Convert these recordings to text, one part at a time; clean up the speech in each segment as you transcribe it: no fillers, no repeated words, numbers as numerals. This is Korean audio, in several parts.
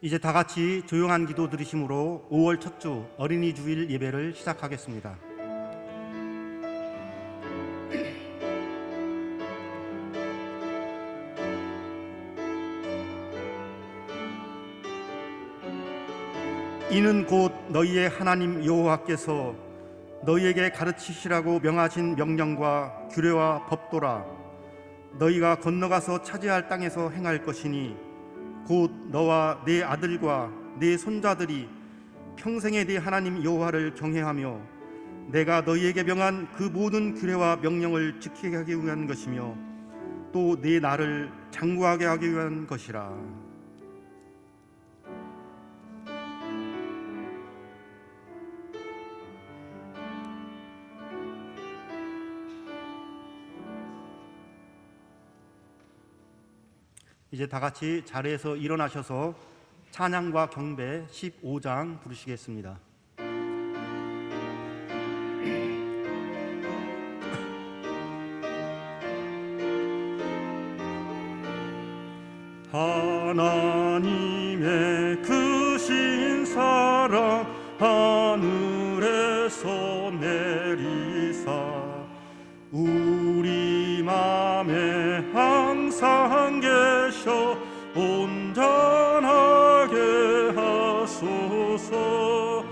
이제 다 같이 조용한 기도 드리심으로 5월 첫 주 어린이 주일 예배를 시작하겠습니다. 이는 곧 너희의 하나님 여호와께서 너희에게 가르치시라고 명하신 명령과 규례와 법도라. 너희가 건너가서 차지할 땅에서 행할 것이니 곧 너와 네 아들과 네 손자들이 평생에 네 하나님 여호와를 경외하며 내가 너희에게 명한 그 모든 규례와 명령을 지키게 하기 위한 것이며 또 네 나를 장구하게 하기 위한 것이라. 이제 다 같이 자리에서 일어나셔서 찬양과 경배 15장 부르시겠습니다. 하나님의 크신 사랑 하늘에서 내리사 우리 맘에 항상 계셔 온전하게 하소서.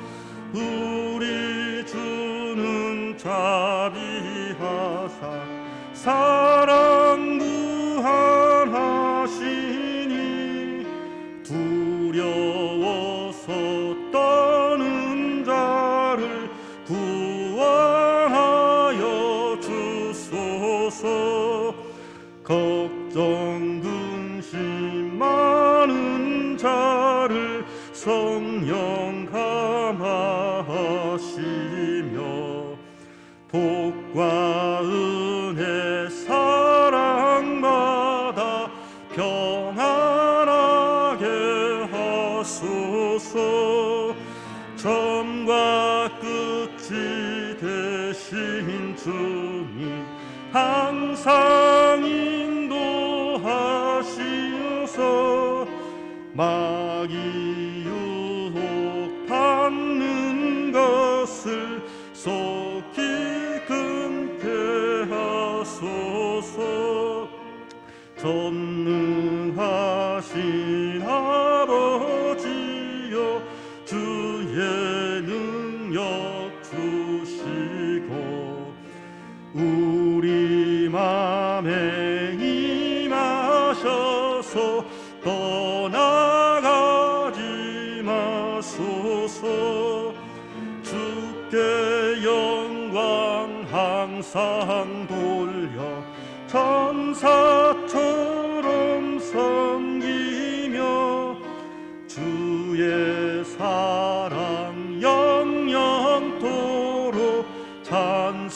우리 주는 자비하사 사랑 무한하시니 두려워서 떠는 자를 구원하여 주소서. 걱정 근심 많은 자를 성령 감화하시며 복과 은혜 사랑받아 평안하게 하소서. 처음과 끝이 되신 주님 항상 인도하시어서 마귀 유혹받는 것을 속히 끊게 하소서. 전능하신 아버지여 주의 능력 주시고 우리 맘에 임하셔서 떠나가지 마소서. 주께 영광 항상 돌려 천사처럼 섬기며 주의 사랑 영영토록 찬송하게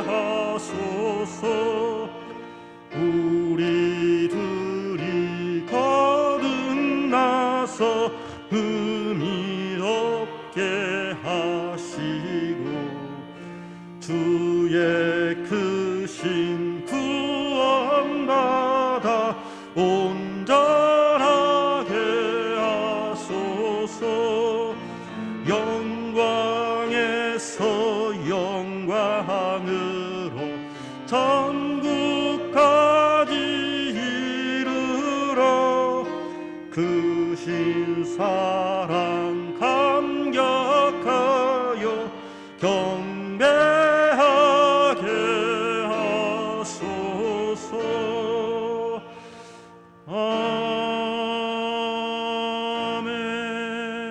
하소서. 우리들이 거듭나서 흠이 없게 하시고 주의 크신 구원받아 온전하게 하소서. 영광에서 영광으로 천국까지 이르러 크신 사랑 감격하여 경배하게 하소서.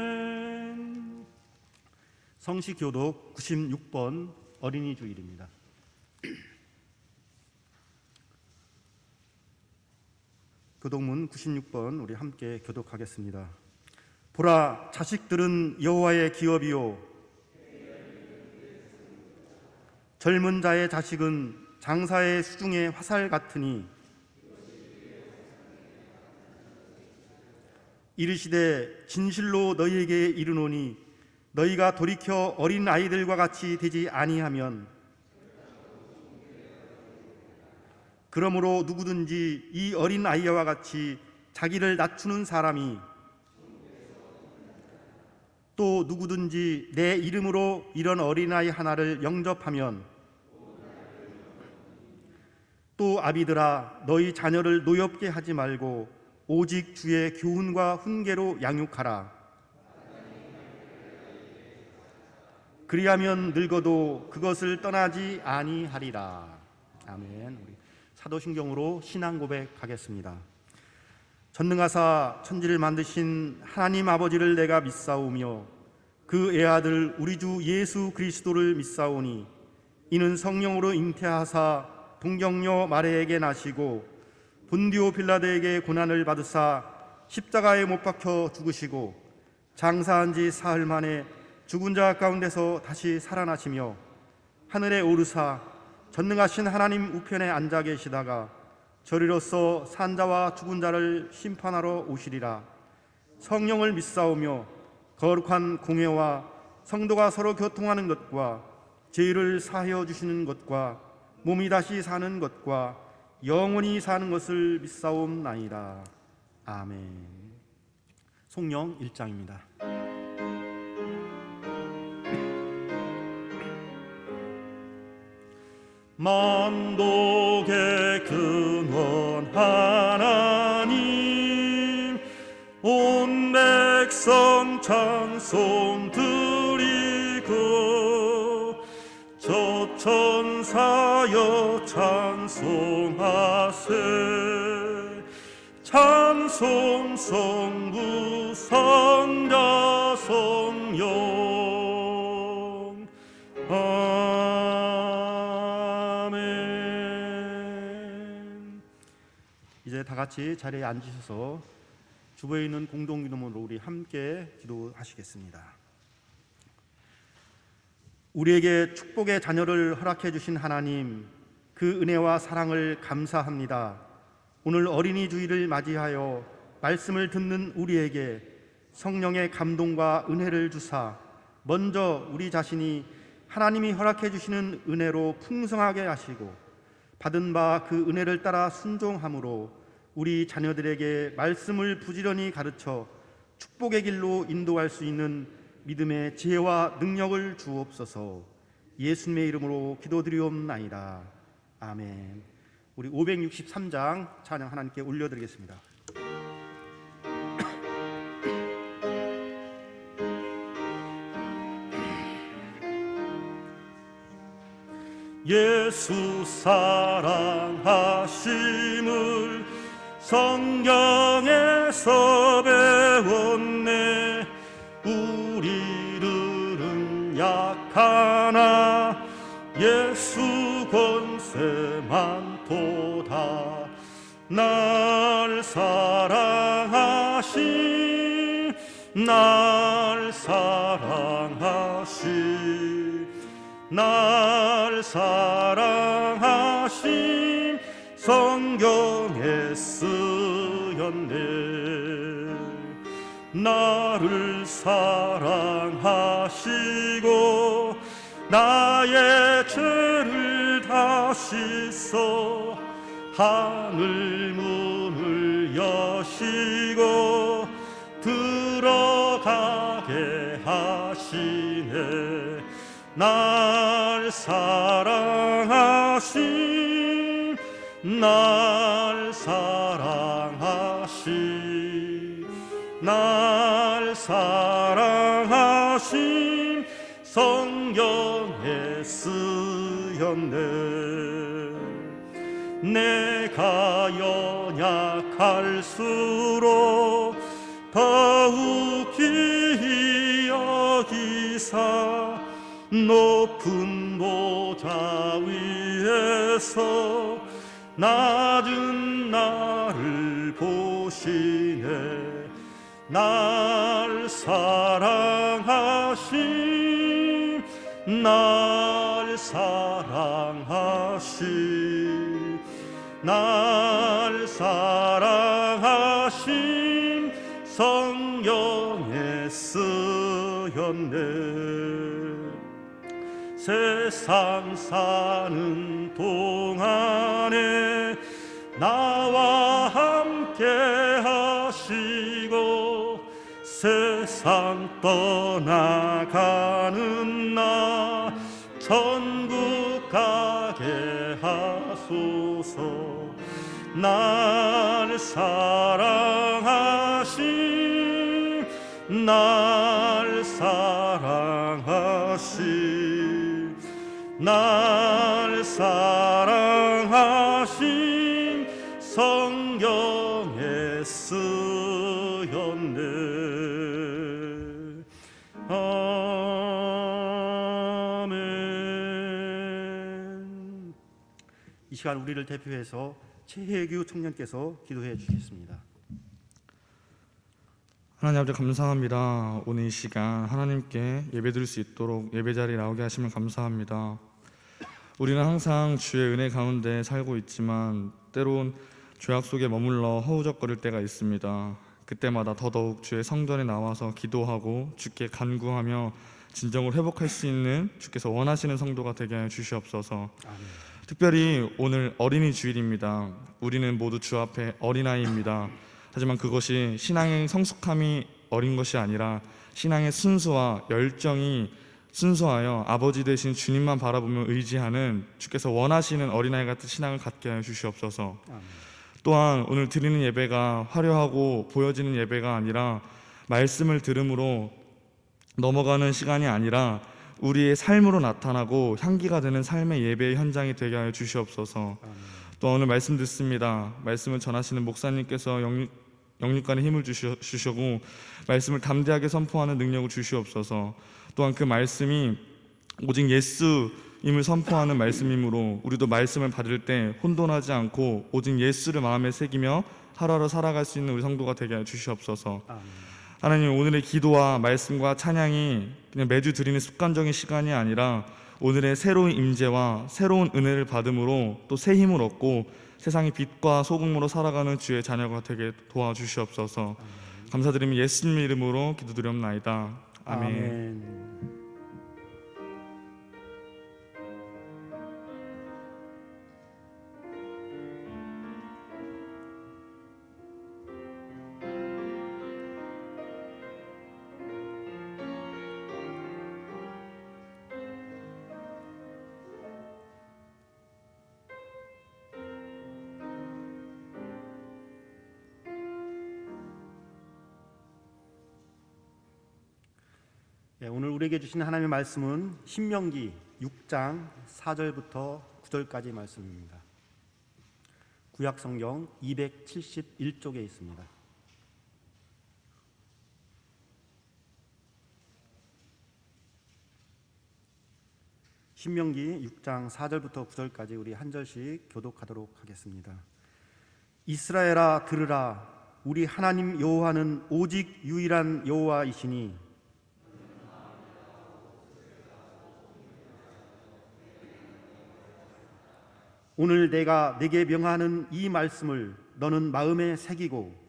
아멘. 성시교독 96번 어린이 주일입니다. 교독문 96번 우리 함께 교독하겠습니다. 보라, 자식들은 여호와의 기업이요 젊은 자의 자식은 장사의 수중의 화살 같으니 이르시되 진실로 너희에게 이르노니 너희가 돌이켜 어린 아이들과 같이 되지 아니하면 그러므로 누구든지 이 어린 아이와 같이 자기를 낮추는 사람이 또 누구든지 내 이름으로 이런 어린아이 하나를 영접하면 또 아비들아 너희 자녀를 노엽게 하지 말고 오직 주의 교훈과 훈계로 양육하라. 그리하면 늙어도 그것을 떠나지 아니하리라. 아멘. 우리 사도신경으로 신앙 고백하겠습니다. 전능하사 천지를 만드신 하나님 아버지를 내가 믿사오며 그 애아들 우리 주 예수 그리스도를 믿사오니 이는 성령으로 잉태하사 동정녀 마리아에게 나시고 본디오 빌라도에게 고난을 받으사 십자가에 못 박혀 죽으시고 장사한 지 사흘 만에 죽은 자 가운데서 다시 살아나시며 하늘에 오르사 전능하신 하나님 우편에 앉아 계시다가 저리로서 산자와 죽은 자를 심판하러 오시리라. 성령을 믿사오며 거룩한 공회와 성도가 서로 교통하는 것과 죄를 사하여 주시는 것과 몸이 다시 사는 것과 영원히 사는 것을 믿사옵나이다. 아멘. 송영 1장입니다. 만독의 근원 하나님 온 백성 찬송 드리고 저 천사여 찬송하세 찬송 성부 성자 성령 아멘. 이제 다 같이 자리에 앉으셔서 주보에 있는 공동기도문으로 우리 함께 기도하시겠습니다. 우리에게 축복의 자녀를 허락해 주신 하나님, 그 은혜와 사랑을 감사합니다. 오늘 어린이 주일을 맞이하여 말씀을 듣는 우리에게 성령의 감동과 은혜를 주사 먼저 우리 자신이 하나님이 허락해 주시는 은혜로 풍성하게 하시고 받은 바 그 은혜를 따라 순종함으로 우리 자녀들에게 말씀을 부지런히 가르쳐 축복의 길로 인도할 수 있는 믿음의 지혜와 능력을 주옵소서. 예수님의 이름으로 기도드리옵나이다. 아멘. 우리 563장 찬양 하나님께 올려드리겠습니다. 예수 사랑하심을 성경에서 배웠네. 우리들은 약하나 예수 권세만 도다. 날 사랑하신 날 사랑하신 날 사랑하신 성경에 쓰였네. 나를 사랑하시고 나의 죄를 다 씻어 하늘 문을 여시고 들어가게 하시네. 날 사랑하신 날 사랑하신 날 사랑하신 성경에 쓰였네. 내가 연약할수록 더욱이 여기사 높은 보좌 위에서 낮은 나를 보시네. 날 사랑하신 날 사랑하신 날 사랑하신 성경에 쓰였네. 세상 사는 동안에 나와 함께하 하시고 세상 떠나가는 나 천국 가게 하소서. 날 사랑하신 날 사랑하신 성경에 쓰였네. 아멘. 이 시간 우리를 대표해서 최혜규 청년께서 기도해 주시겠습니다. 하나님 아버지 감사합니다. 오늘 이 시간 하나님께 예배드릴 수 있도록 예배 자리에 나오게 하시면 감사합니다. 우리는 항상 주의 은혜 가운데 살고 있지만 때론 죄악 속에 머물러 허우적거릴 때가 있습니다. 그때마다 더더욱 주의 성전에 나와서 기도하고 주께 간구하며 진정으로 회복할 수 있는 주께서 원하시는 성도가 되게 하여 주시옵소서. 아멘. 특별히 오늘 어린이 주일입니다. 우리는 모두 주 앞에 어린아이입니다. 하지만 그것이 신앙의 성숙함이 어린 것이 아니라 신앙의 순수와 열정이 순수하여 아버지 되신 주님만 바라보며 의지하는 주께서 원하시는 어린아이 같은 신앙을 갖게 하여 주시옵소서. 아멘. 또한 오늘 드리는 예배가 화려하고 보여지는 예배가 아니라 말씀을 들음으로 넘어가는 시간이 아니라 우리의 삶으로 나타나고 향기가 되는 삶의 예배의 현장이 되게 하여 주시옵소서. 또 오늘 말씀 듣습니다. 말씀을 전하시는 목사님께서 영육간의 힘을 주시고 말씀을 담대하게 선포하는 능력을 주시옵소서. 또한 그 말씀이 오직 예수임을 선포하는 말씀이므로 우리도 말씀을 받을 때 혼돈하지 않고 오직 예수를 마음에 새기며 하루하루 살아갈 수 있는 우리 성도가 되게 하여 주시옵소서. 하나님, 오늘의 기도와 말씀과 찬양이 그냥 매주 드리는 습관적인 시간이 아니라 오늘의 새로운 임재와 새로운 은혜를 받음으로 또 새 힘을 얻고 세상의 빛과 소금으로 살아가는 주의 자녀가 되게 도와주시옵소서. 감사드리며 예수님 이름으로 기도드리옵나이다. 아멘. 아멘. 오늘 우리에게 주신 하나님의 말씀은 신명기 6장 4절부터 9절까지 말씀입니다. 구약성경 271쪽에 있습니다. 신명기 6장 4절부터 9절까지 우리 한 절씩 교독하도록 하겠습니다. 이스라엘아 들으라. 우리 하나님 여호와는 오직 유일한 여호와이시니 오늘 내가 네게 명하는 이 말씀을 너는 마음에 새기고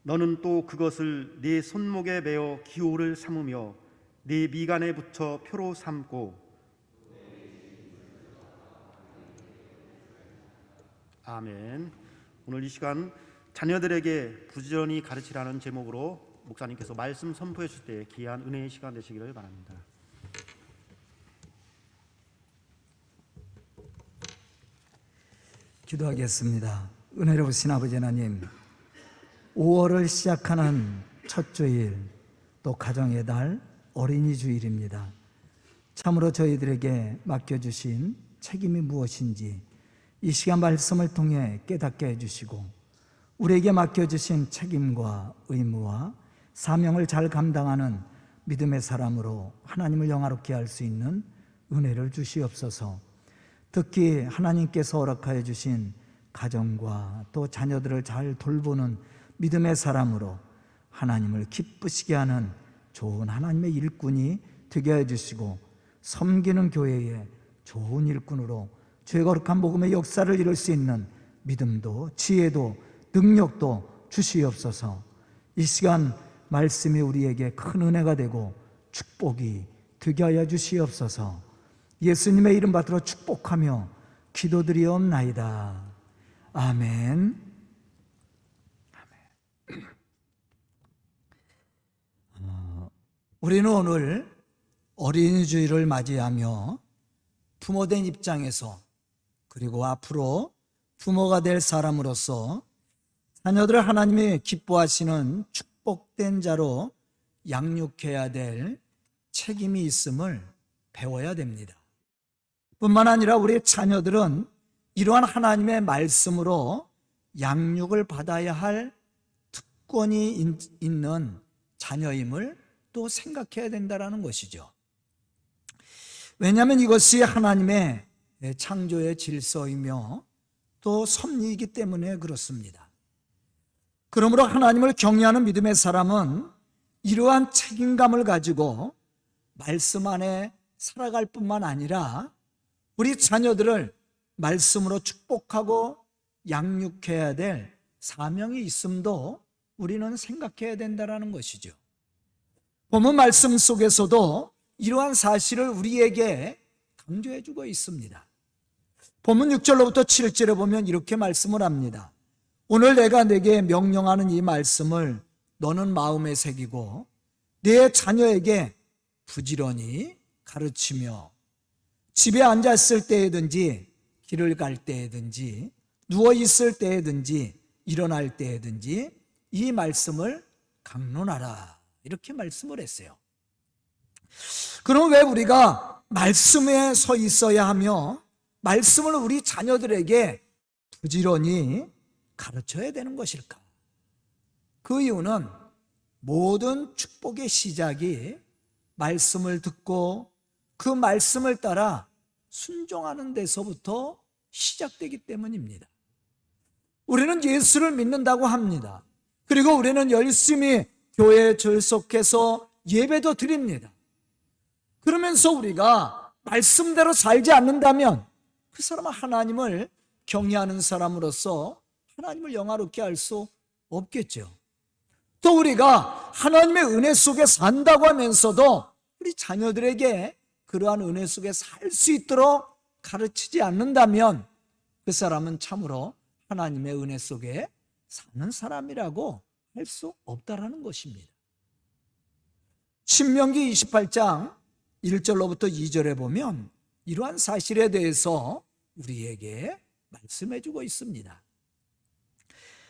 너는 또 그것을 네 손목에 매어 기호를 삼으며 네 미간에 붙여 표로 삼고 아멘. 오늘 이 시간 자녀들에게 부지런히 가르치라는 제목으로 목사님께서 말씀 선포해 주실 때 귀한 은혜의 시간 되시기를 바랍니다. 기도하겠습니다. 은혜로우신 아버지 하나님, 5월을 시작하는 첫 주일, 또 가정의 달 어린이 주일입니다. 참으로 저희들에게 맡겨주신 책임이 무엇인지 이 시간 말씀을 통해 깨닫게 해주시고 우리에게 맡겨주신 책임과 의무와 사명을 잘 감당하는 믿음의 사람으로 하나님을 영화롭게 할 수 있는 은혜를 주시옵소서. 특히 하나님께서 허락하여 주신 가정과 또 자녀들을 잘 돌보는 믿음의 사람으로 하나님을 기쁘시게 하는 좋은 하나님의 일꾼이 되게 해주시고 섬기는 교회의 좋은 일꾼으로 죄 거룩한 복음의 역사를 이룰 수 있는 믿음도 지혜도 능력도 주시옵소서. 이 시간 말씀이 우리에게 큰 은혜가 되고 축복이 되게 하여 주시옵소서. 예수님의 이름 받들어 축복하며 기도드리옵나이다. 아멘. 우리는 오늘 어린이 주일을 맞이하며 부모된 입장에서, 그리고 앞으로 부모가 될 사람으로서 자녀들을 하나님이 기뻐하시는 축복된 자로 양육해야 될 책임이 있음을 배워야 됩니다. 뿐만 아니라 우리 자녀들은 이러한 하나님의 말씀으로 양육을 받아야 할 특권이 있는 자녀임을 또 생각해야 된다는 것이죠. 왜냐하면 이것이 하나님의 창조의 질서이며 또 섭리이기 때문에 그렇습니다. 그러므로 하나님을 경외하는 믿음의 사람은 이러한 책임감을 가지고 말씀 안에 살아갈 뿐만 아니라 우리 자녀들을 말씀으로 축복하고 양육해야 될 사명이 있음도 우리는 생각해야 된다는 것이죠. 본문 말씀 속에서도 이러한 사실을 우리에게 강조해주고 있습니다. 본문 6절로부터 7절에 보면 이렇게 말씀을 합니다. 오늘 내가 내게 명령하는 이 말씀을 너는 마음에 새기고 내 자녀에게 부지런히 가르치며 집에 앉았을 때에든지 길을 갈 때에든지 누워 있을 때에든지 일어날 때에든지 이 말씀을 강론하라, 이렇게 말씀을 했어요. 그럼 왜 우리가 말씀에 서 있어야 하며 말씀을 우리 자녀들에게 부지런히 가르쳐야 되는 것일까? 그 이유는 모든 축복의 시작이 말씀을 듣고 그 말씀을 따라 순종하는 데서부터 시작되기 때문입니다. 우리는 예수를 믿는다고 합니다. 그리고 우리는 열심히 교회에 출석해서 예배도 드립니다. 그러면서 우리가 말씀대로 살지 않는다면 그 사람은 하나님을 경외하는 사람으로서 하나님을 영화롭게 할 수 없겠죠. 또 우리가 하나님의 은혜 속에 산다고 하면서도 우리 자녀들에게 그러한 은혜 속에 살 수 있도록 가르치지 않는다면 그 사람은 참으로 하나님의 은혜 속에 사는 사람이라고 할 수 없다라는 것입니다. 신명기 28장 1절로부터 2절에 보면 이러한 사실에 대해서 우리에게 말씀해주고 있습니다.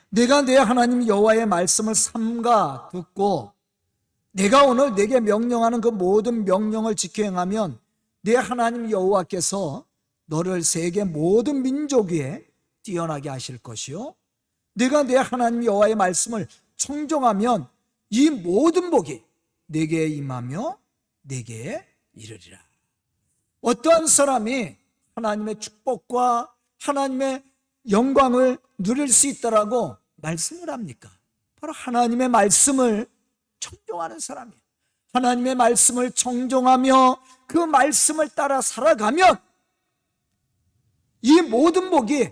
내가 내 하나님 여호와의 말씀을 삼가 듣고 내가 오늘 내게 명령하는 그 모든 명령을 지켜 행하면 내 하나님 여호와께서 너를 세계 모든 민족 위에 뛰어나게 하실 것이요 내가 내 하나님 여호와의 말씀을 청종하면 이 모든 복이 내게 임하며 내게 이르리라. 어떠한 사람이 하나님의 축복과 하나님의 영광을 누릴 수 있다라고 말씀을 합니까? 바로 하나님의 말씀을 청종하는 사람이에요. 하나님의 말씀을 청종하며 그 말씀을 따라 살아가면 이 모든 복이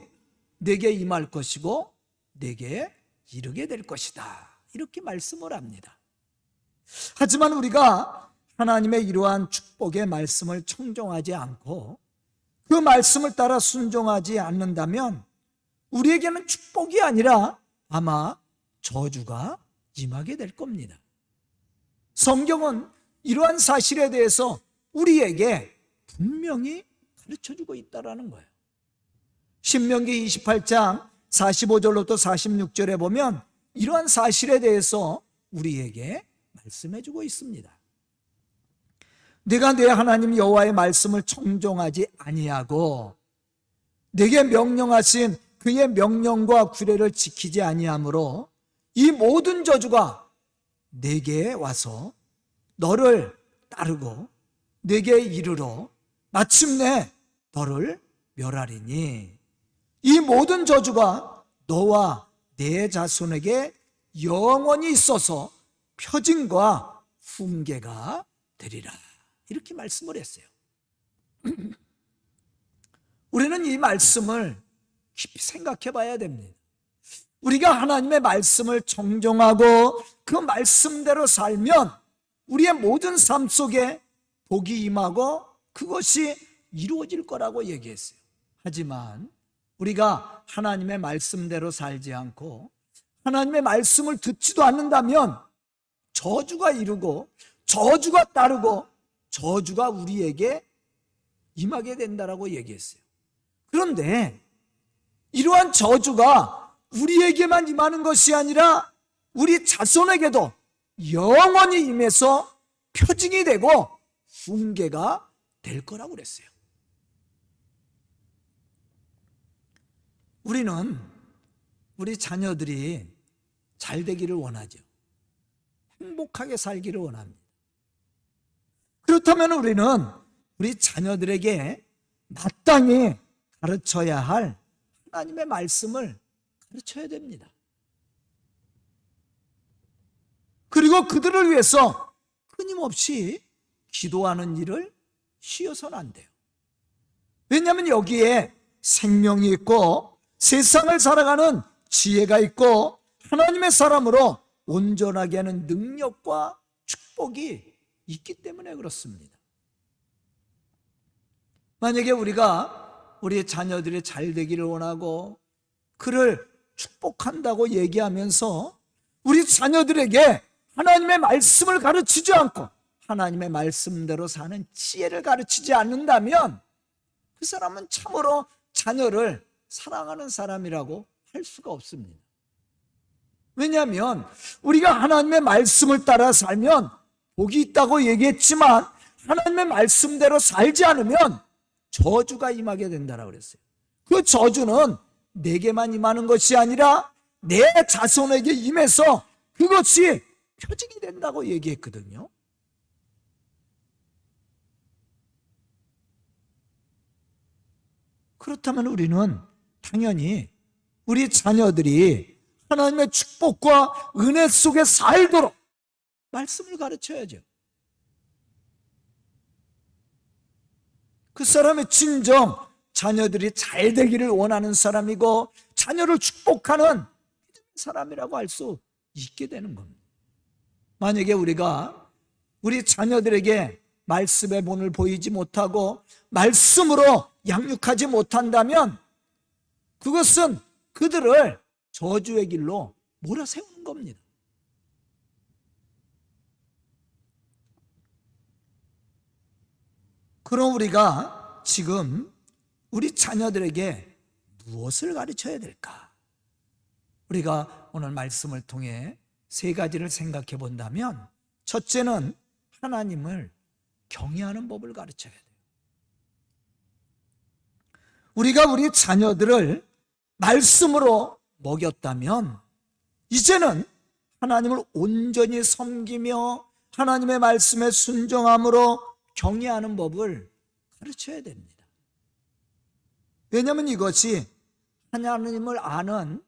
내게 임할 것이고 내게 이르게 될 것이다, 이렇게 말씀을 합니다. 하지만 우리가 하나님의 이러한 축복의 말씀을 청종하지 않고 그 말씀을 따라 순종하지 않는다면 우리에게는 축복이 아니라 아마 저주가 임하게 될 겁니다. 성경은 이러한 사실에 대해서 우리에게 분명히 가르쳐주고 있다는 거예요. 신명기 28장 45절로부터 46절에 보면 이러한 사실에 대해서 우리에게 말씀해주고 있습니다. 내가 내 하나님 여호와의 말씀을 청종하지 아니하고 내게 명령하신 그의 명령과 규례를 지키지 아니하므로 이 모든 저주가 내게 와서 너를 따르고 내게 이르러 마침내 너를 멸하리니 이 모든 저주가 너와 내 자손에게 영원히 있어서 표징과 훈계가 되리라, 이렇게 말씀을 했어요. 우리는 이 말씀을 깊이 생각해 봐야 됩니다. 우리가 하나님의 말씀을 청종하고 그 말씀대로 살면 우리의 모든 삶 속에 복이 임하고 그것이 이루어질 거라고 얘기했어요. 하지만 우리가 하나님의 말씀대로 살지 않고 하나님의 말씀을 듣지도 않는다면 저주가 이루고 저주가 따르고 저주가 우리에게 임하게 된다라고 얘기했어요. 그런데 이러한 저주가 우리에게만 임하는 것이 아니라 우리 자손에게도 영원히 임해서 표징이 되고 훈계가 될 거라고 그랬어요. 우리는 우리 자녀들이 잘 되기를 원하죠. 행복하게 살기를 원합니다. 그렇다면 우리는 우리 자녀들에게 마땅히 가르쳐야 할 하나님의 말씀을 가르쳐야 됩니다. 그리고 그들을 위해서 끊임없이 기도하는 일을 쉬어서는 안 돼요. 왜냐하면 여기에 생명이 있고 세상을 살아가는 지혜가 있고 하나님의 사람으로 온전하게 하는 능력과 축복이 있기 때문에 그렇습니다. 만약에 우리가 우리 자녀들이 잘 되기를 원하고 그를 축복한다고 얘기하면서 우리 자녀들에게 하나님의 말씀을 가르치지 않고 하나님의 말씀대로 사는 지혜를 가르치지 않는다면 그 사람은 참으로 자녀를 사랑하는 사람이라고 할 수가 없습니다. 왜냐하면 우리가 하나님의 말씀을 따라 살면 복이 있다고 얘기했지만 하나님의 말씀대로 살지 않으면 저주가 임하게 된다라고 그랬어요. 그 저주는 내게만 임하는 것이 아니라 내 자손에게 임해서 그것이 표징이 된다고 얘기했거든요. 그렇다면 우리는 당연히 우리 자녀들이 하나님의 축복과 은혜 속에 살도록 말씀을 가르쳐야죠. 그 사람의 진정 자녀들이 잘 되기를 원하는 사람이고 자녀를 축복하는 사람이라고 할 수 있게 되는 겁니다. 만약에 우리가 우리 자녀들에게 말씀의 본을 보이지 못하고 말씀으로 양육하지 못한다면 그것은 그들을 저주의 길로 몰아세우는 겁니다. 그럼 우리가 지금 우리 자녀들에게 무엇을 가르쳐야 될까? 우리가 오늘 말씀을 통해 세 가지를 생각해 본다면 첫째는 하나님을 경외하는 법을 가르쳐야 돼요. 우리가 우리 자녀들을 말씀으로 먹였다면 이제는 하나님을 온전히 섬기며 하나님의 말씀에 순종함으로 경외하는 법을 가르쳐야 됩니다. 왜냐하면 이것이 하나님을 아는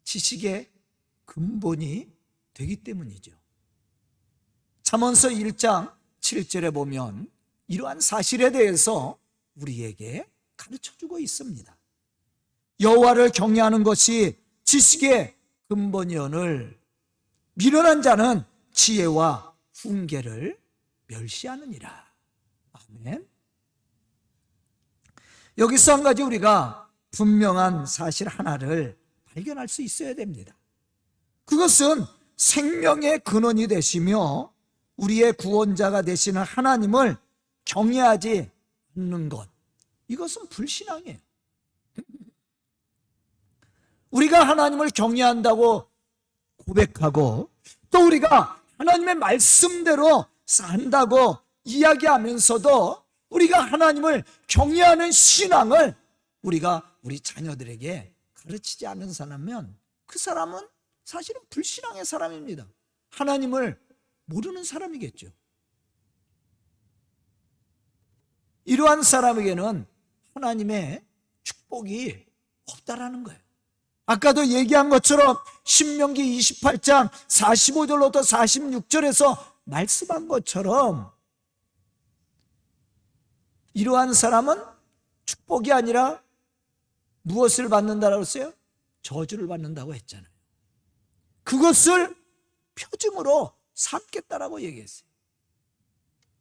지식의 근본이 되기 때문이죠. 잠언서 1장 7절에 보면 이러한 사실에 대해서 우리에게 가르쳐주고 있습니다. 여호와를 경외하는 것이 지식의 근본이오늘 미련한 자는 지혜와 훈계를 멸시하느니라. 아멘. 여기서 한 가지 우리가 분명한 사실 하나를 발견할 수 있어야 됩니다. 그것은 생명의 근원이 되시며 우리의 구원자가 되시는 하나님을 경외하지 않는 것, 이것은 불신앙이에요. 우리가 하나님을 경외한다고 고백하고 또 우리가 하나님의 말씀대로 산다고 이야기하면서도 우리가 하나님을 경외하는 신앙을 우리가 우리 자녀들에게 가르치지 않는 사람이면 그 사람은 사실은 불신앙의 사람입니다. 하나님을 모르는 사람이겠죠. 이러한 사람에게는 하나님의 축복이 없다라는 거예요. 아까도 얘기한 것처럼 신명기 28장 45절부터 46절에서 말씀한 것처럼 이러한 사람은 축복이 아니라 무엇을 받는다라고 했어요? 저주를 받는다고 했잖아요. 그것을 표징으로 삼겠다라고 얘기했어요.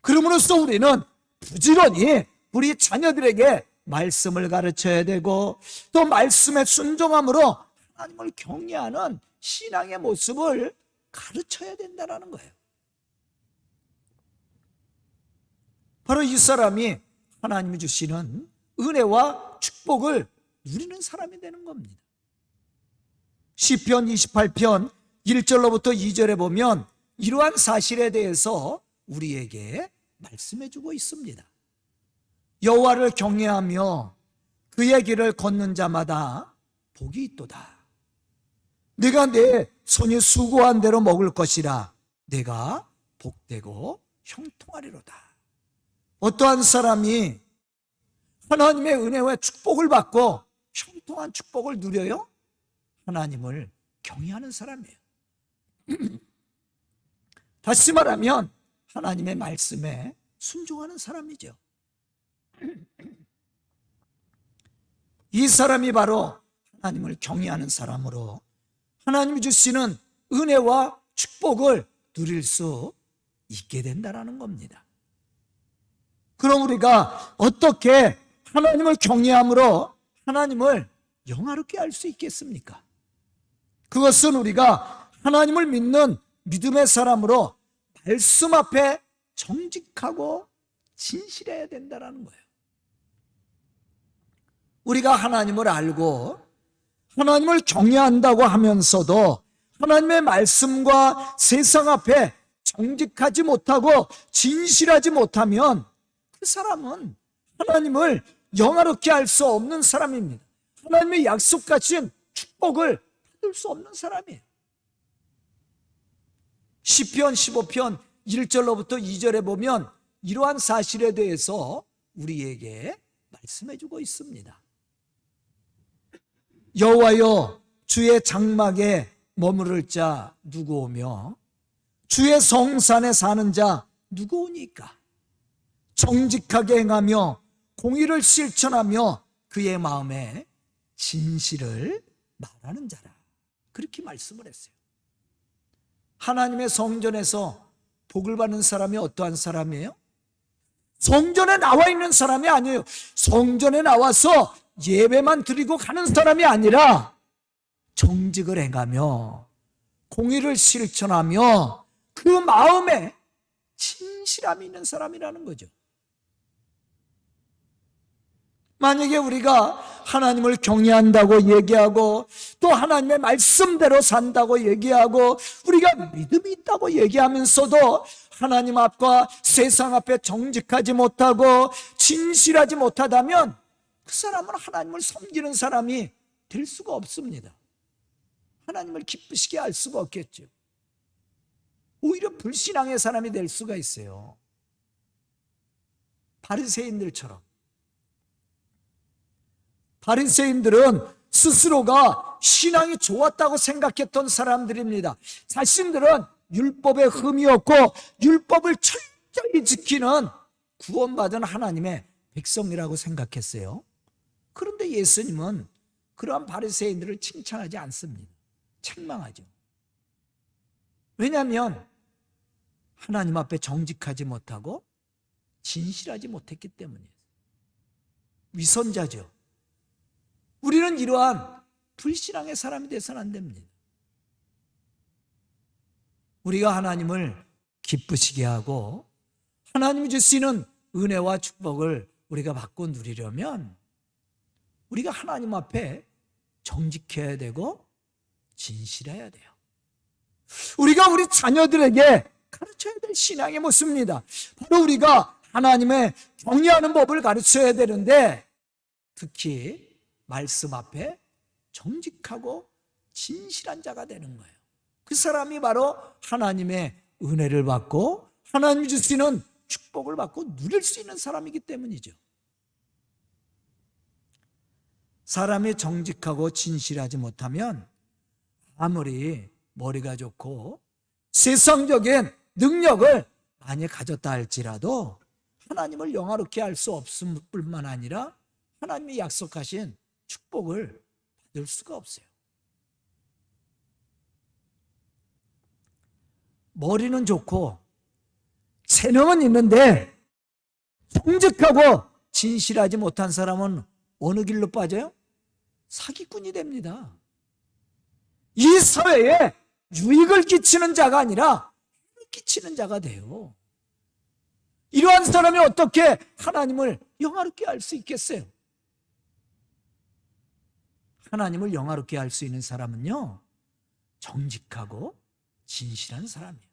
그러므로써 우리는 부지런히 우리 자녀들에게 말씀을 가르쳐야 되고, 또 말씀에 순종함으로 하나님을 경외하는 신앙의 모습을 가르쳐야 된다는 거예요. 바로 이 사람이 하나님이 주시는 은혜와 축복을 누리는 사람이 되는 겁니다. 시편 28편 1절로부터 2절에 보면 이러한 사실에 대해서 우리에게 말씀해 주고 있습니다. 여호와를 경외하며 그의 길을 걷는 자마다 복이 있도다. 내가 내 손이 수고한 대로 먹을 것이라. 내가 복되고 형통하리로다. 어떠한 사람이 하나님의 은혜와 축복을 받고 형통한 축복을 누려요? 하나님을 경외하는 사람이에요. 다시 말하면 하나님의 말씀에 순종하는 사람이죠. 이 사람이 바로 하나님을 경외하는 사람으로 하나님이 주시는 은혜와 축복을 누릴 수 있게 된다는 겁니다. 그럼 우리가 어떻게 하나님을 경외함으로 하나님을 영화롭게 할 수 있겠습니까? 그것은 우리가 하나님을 믿는 믿음의 사람으로 말씀 앞에 정직하고 진실해야 된다는 거예요. 우리가 하나님을 알고 하나님을 경외한다고 하면서도 하나님의 말씀과 세상 앞에 정직하지 못하고 진실하지 못하면 그 사람은 하나님을 영화롭게 할 수 없는 사람입니다. 하나님의 약속하신 축복을 받을 수 없는 사람이에요. 시편 15편 1절로부터 2절에 보면 이러한 사실에 대해서 우리에게 말씀해 주고 있습니다. 여호와여, 주의 장막에 머무를 자 누구 오며 주의 성산에 사는 자 누구 오니까? 정직하게 행하며 공의를 실천하며 그의 마음에 진실을 말하는 자라. 그렇게 말씀을 했어요. 하나님의 성전에서 복을 받는 사람이 어떠한 사람이에요? 성전에 나와 있는 사람이 아니에요. 성전에 나와서 예배만 드리고 가는 사람이 아니라 정직을 행하며 공의를 실천하며 그 마음에 진실함이 있는 사람이라는 거죠. 만약에 우리가 하나님을 경외한다고 얘기하고 또 하나님의 말씀대로 산다고 얘기하고 우리가 믿음이 있다고 얘기하면서도 하나님 앞과 세상 앞에 정직하지 못하고 진실하지 못하다면 그 사람은 하나님을 섬기는 사람이 될 수가 없습니다. 하나님을 기쁘시게 할 수가 없겠죠. 오히려 불신앙의 사람이 될 수가 있어요. 바리새인들처럼. 바리새인들은 스스로가 신앙이 좋았다고 생각했던 사람들입니다. 자신들은 율법에 흠이 없고 율법을 철저히 지키는 구원받은 하나님의 백성이라고 생각했어요. 그런데 예수님은 그러한 바리새인들을 칭찬하지 않습니다. 책망하죠. 왜냐하면 하나님 앞에 정직하지 못하고 진실하지 못했기 때문이에요. 위선자죠. 우리는 이러한 불신앙의 사람이 되어서는 안 됩니다. 우리가 하나님을 기쁘시게 하고 하나님이 주시는 은혜와 축복을 우리가 받고 누리려면 우리가 하나님 앞에 정직해야 되고 진실해야 돼요. 우리가 우리 자녀들에게 가르쳐야 될 신앙의 모습입니다. 바로 우리가 하나님의 경외하는 법을 가르쳐야 되는데 특히 말씀 앞에 정직하고 진실한 자가 되는 거예요. 그 사람이 바로 하나님의 은혜를 받고 하나님이 주시는 축복을 받고 누릴 수 있는 사람이기 때문이죠. 사람이 정직하고 진실하지 못하면 아무리 머리가 좋고 세상적인 능력을 많이 가졌다 할지라도 하나님을 영화롭게 할 수 없을 뿐만 아니라 하나님이 약속하신 축복을 받을 수가 없어요. 머리는 좋고 재능은 있는데 정직하고 진실하지 못한 사람은 어느 길로 빠져요? 사기꾼이 됩니다. 이 사회에 유익을 끼치는 자가 아니라 해를 끼치는 자가 돼요. 이러한 사람이 어떻게 하나님을 영화롭게 할 수 있겠어요? 하나님을 영화롭게 할 수 있는 사람은요, 정직하고 진실한 사람이에요.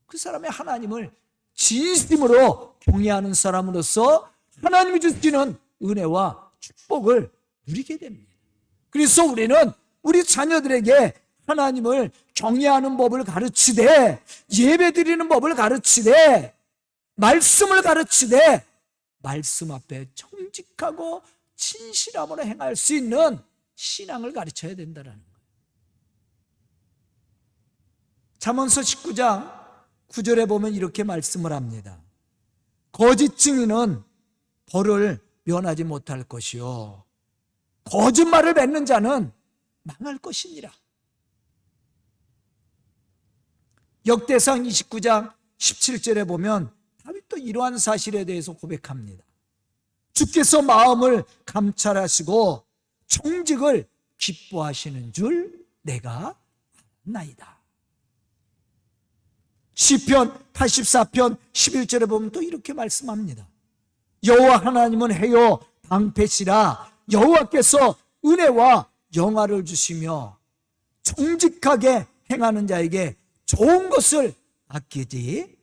그 사람이 하나님을 진심으로 경외하는 사람으로서 하나님이 주시는 은혜와 축복을 누리게 됩니다. 그래서 우리는 우리 자녀들에게 하나님을 경외하는 법을 가르치되, 예배드리는 법을 가르치되, 말씀을 가르치되, 말씀 앞에 정직하고 진실함으로 행할 수 있는 신앙을 가르쳐야 된다는 거예요. 잠언서 19장 9절에 보면 이렇게 말씀을 합니다. 거짓 증인은 벌을 면하지 못할 것이요, 거짓말을 맺는 자는 망할 것이니라. 역대상 29장 17절에 보면 다윗도 이러한 사실에 대해서 고백합니다. 주께서 마음을 감찰하시고 정직을 기뻐하시는 줄 내가 알나이다. 시편 84편 11절에 보면 또 이렇게 말씀합니다. 여호와 하나님은 해요 방패시라. 여호와께서 은혜와 영화를 주시며 정직하게 행하는 자에게 좋은 것을 아끼지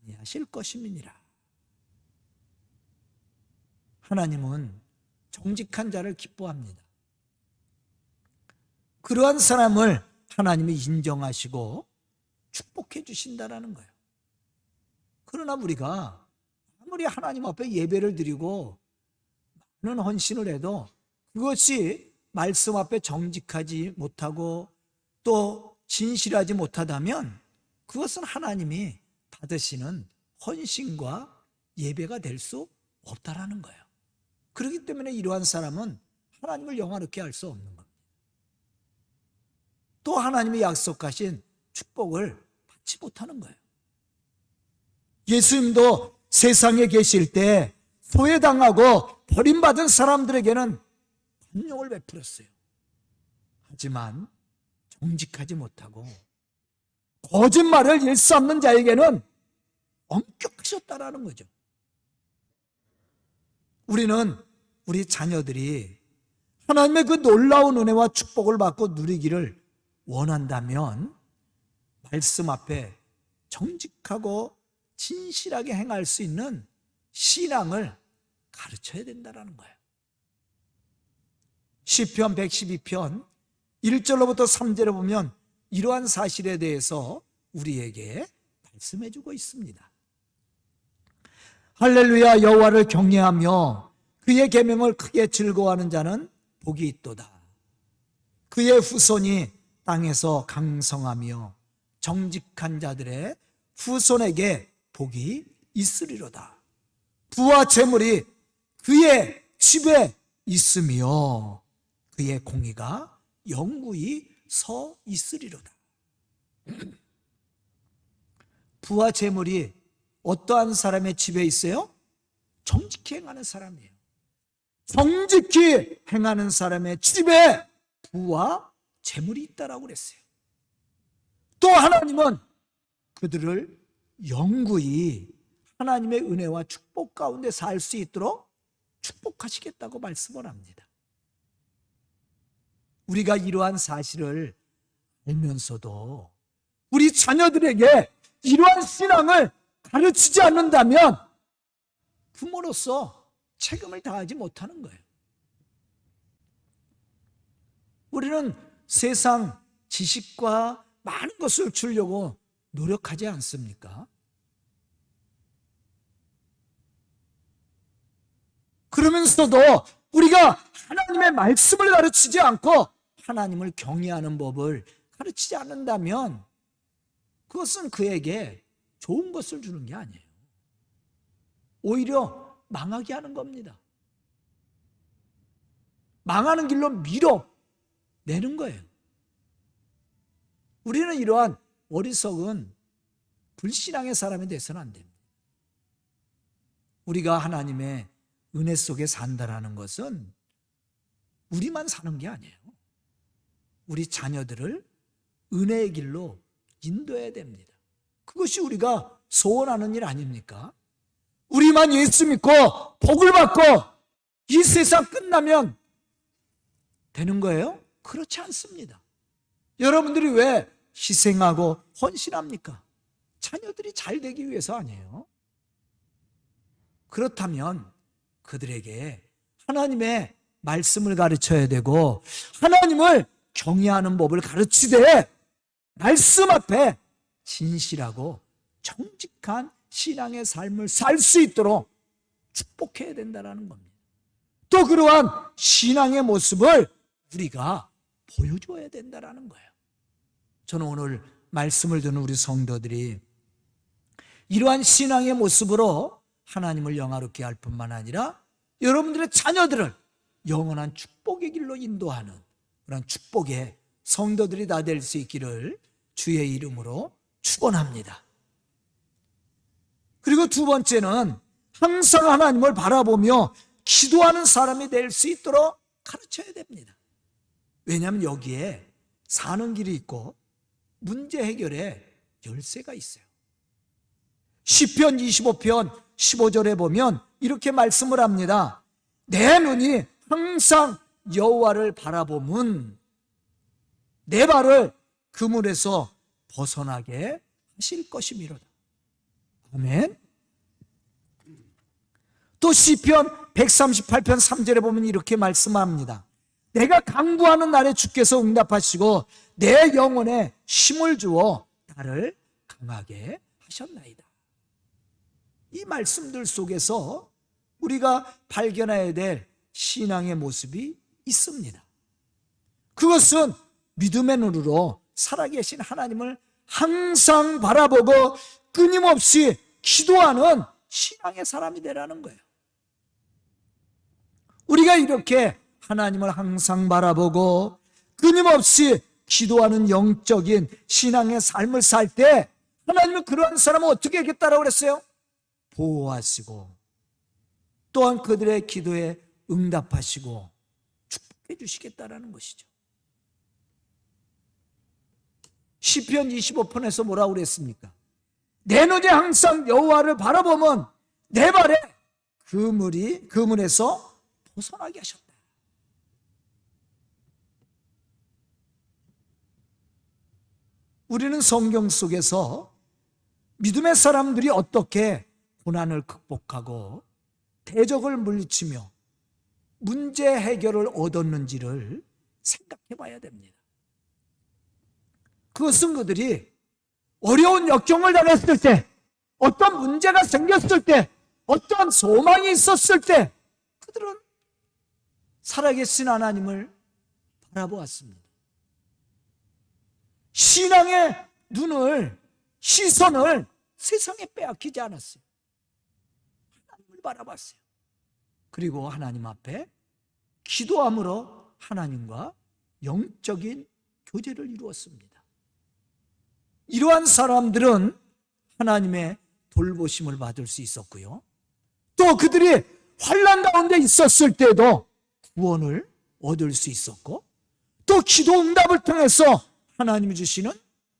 아니하실 것임이니라. 하나님은 정직한 자를 기뻐합니다. 그러한 사람을 하나님이 인정하시고 축복해 주신다라는 거예요. 그러나 우리가 아무리 하나님 앞에 예배를 드리고 많은 헌신을 해도 그것이 말씀 앞에 정직하지 못하고 또 진실하지 못하다면 그것은 하나님이 받으시는 헌신과 예배가 될 수 없다라는 거예요. 그렇기 때문에 이러한 사람은 하나님을 영화롭게 할 수 없는 겁니다. 또 하나님이 약속하신 축복을 받지 못하는 거예요. 예수님도 세상에 계실 때 소외당하고 버림받은 사람들에게는 관용을 베풀었어요. 하지만 정직하지 못하고 거짓말을 일삼는 자에게는 엄격하셨다라는 거죠. 우리는 우리 자녀들이 하나님의 그 놀라운 은혜와 축복을 받고 누리기를 원한다면 말씀 앞에 정직하고 진실하게 행할 수 있는 신앙을 가르쳐야 된다는 거예요. 시편 112편 1절로부터 3절에 보면 이러한 사실에 대해서 우리에게 말씀해 주고 있습니다. 할렐루야. 여호와를 경외하며 그의 계명을 크게 즐거워하는 자는 복이 있도다. 그의 후손이 땅에서 강성하며 정직한 자들의 후손에게 복이 있으리로다. 부와 재물이 그의 집에 있으며 그의 공의가 영구히 서 있으리로다. 부와 재물이 어떠한 사람의 집에 있어요? 정직히 행하는 사람이에요. 정직히 행하는 사람의 집에 부와 재물이 있다라고 그랬어요. 또 하나님은 그들을 영구히 하나님의 은혜와 축복 가운데 살 수 있도록 축복하시겠다고 말씀을 합니다. 우리가 이러한 사실을 알면서도 우리 자녀들에게 이러한 신앙을 가르치지 않는다면 부모로서 책임을 다하지 못하는 거예요. 우리는 세상 지식과 많은 것을 주려고 노력하지 않습니까? 그러면서도 우리가 하나님의 말씀을 가르치지 않고 하나님을 경외하는 법을 가르치지 않는다면 그것은 그에게 좋은 것을 주는 게 아니에요. 오히려 망하게 하는 겁니다. 망하는 길로 밀어내는 거예요. 우리는 이러한 어리석은 불신앙의 사람이 돼서는 안 됩니다. 우리가 하나님의 은혜 속에 산다라는 것은 우리만 사는 게 아니에요. 우리 자녀들을 은혜의 길로 인도해야 됩니다. 그것이 우리가 소원하는 일 아닙니까? 우리만 예수 믿고 복을 받고 이 세상 끝나면 되는 거예요? 그렇지 않습니다. 여러분들이 왜 희생하고 헌신합니까? 자녀들이 잘 되기 위해서 아니에요. 그렇다면 그들에게 하나님의 말씀을 가르쳐야 되고 하나님을 경외하는 법을 가르치되 말씀 앞에 진실하고 정직한 신앙의 삶을 살 수 있도록 축복해야 된다는 겁니다. 또 그러한 신앙의 모습을 우리가 보여줘야 된다는 거예요. 저는 오늘 말씀을 듣는 우리 성도들이 이러한 신앙의 모습으로 하나님을 영화롭게 할 뿐만 아니라 여러분들의 자녀들을 영원한 축복의 길로 인도하는 그런 축복의 성도들이 다 될 수 있기를 주의 이름으로 축원합니다. 그리고 두 번째는 항상 하나님을 바라보며 기도하는 사람이 될 수 있도록 가르쳐야 됩니다. 왜냐하면 여기에 사는 길이 있고 문제 해결의 열쇠가 있어요. 시편 25편 15절에 보면 이렇게 말씀을 합니다. 내 눈이 항상 여호와를 바라보면 내 발을 그물에서 벗어나게 하실 것이미로다. 아멘. 또 시편 138편 3절에 보면 이렇게 말씀합니다. 내가 간구하는 날에 주께서 응답하시고 내 영혼에 힘을 주어 나를 강하게 하셨나이다. 이 말씀들 속에서 우리가 발견해야 될 신앙의 모습이 있습니다. 그것은 믿음의 눈으로 살아계신 하나님을 항상 바라보고 끊임없이 기도하는 신앙의 사람이 되라는 거예요. 우리가 이렇게 하나님을 항상 바라보고 끊임없이 기도하는 영적인 신앙의 삶을 살 때 하나님은 그러한 사람을 어떻게 하겠다라고 그랬어요? 보호하시고 또한 그들의 기도에 응답하시고 축복해 주시겠다라는 것이죠. 시편 25편에서 뭐라고 그랬습니까? 내 눈이 항상 여호와를 바라보면 내 발에 그물에서 벗어나게 하셨다. 우리는 성경 속에서 믿음의 사람들이 어떻게 고난을 극복하고 대적을 물리치며 문제 해결을 얻었는지를 생각해 봐야 됩니다. 그것은 그들이 어려운 역경을 당했을 때, 어떤 문제가 생겼을 때, 어떤 소망이 있었을 때 그들은 살아계신 하나님을 바라보았습니다. 신앙의 눈을, 시선을 세상에 빼앗기지 않았어요. 하나님을 바라봤어요. 그리고 하나님 앞에 기도함으로 하나님과 영적인 교제를 이루었습니다. 이러한 사람들은 하나님의 돌보심을 받을 수 있었고요. 또 그들이 환난 가운데 있었을 때도 구원을 얻을 수 있었고, 또 기도 응답을 통해서 하나님이 주시는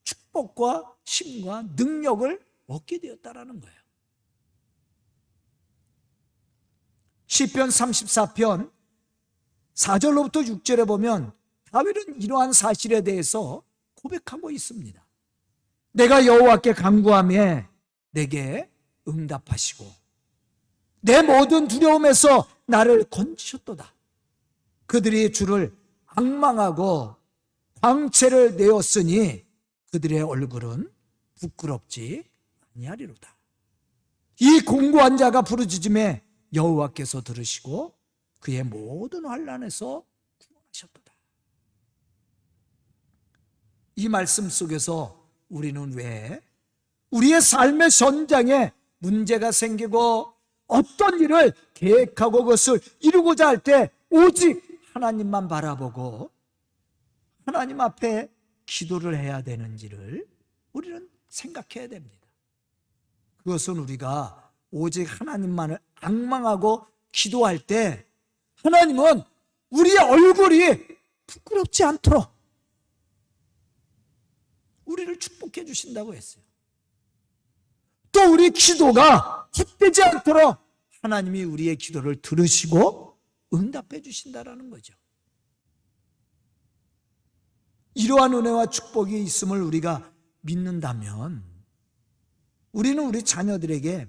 축복과 힘과 능력을 얻게 되었다라는 거예요. 시편 34편 4절로부터 6절에 보면 다윗은 이러한 사실에 대해서 고백하고 있습니다. 내가 여호와께 간구하며 내게 응답하시고 내 모든 두려움에서 나를 건지셨도다. 그들이 주를 앙망하고 광채를 내었으니 그들의 얼굴은 부끄럽지 아니하리로다. 이 공고한 자가 부르짖음에 여호와께서 들으시고 그의 모든 환난에서 구원하셨도다. 이 말씀 속에서 우리는 왜 우리의 삶의 전장에 문제가 생기고 어떤 일을 계획하고 그것을 이루고자 할 때 오직 하나님만 바라보고 하나님 앞에 기도를 해야 되는지를 우리는 생각해야 됩니다. 그것은 우리가 오직 하나님만을 앙망하고 기도할 때 하나님은 우리의 얼굴이 부끄럽지 않도록 우리를 축복해 주신다고 했어요. 또 우리 기도가 헛되지 않도록 하나님이 우리의 기도를 들으시고 응답해 주신다라는 거죠. 이러한 은혜와 축복이 있음을 우리가 믿는다면 우리는 우리 자녀들에게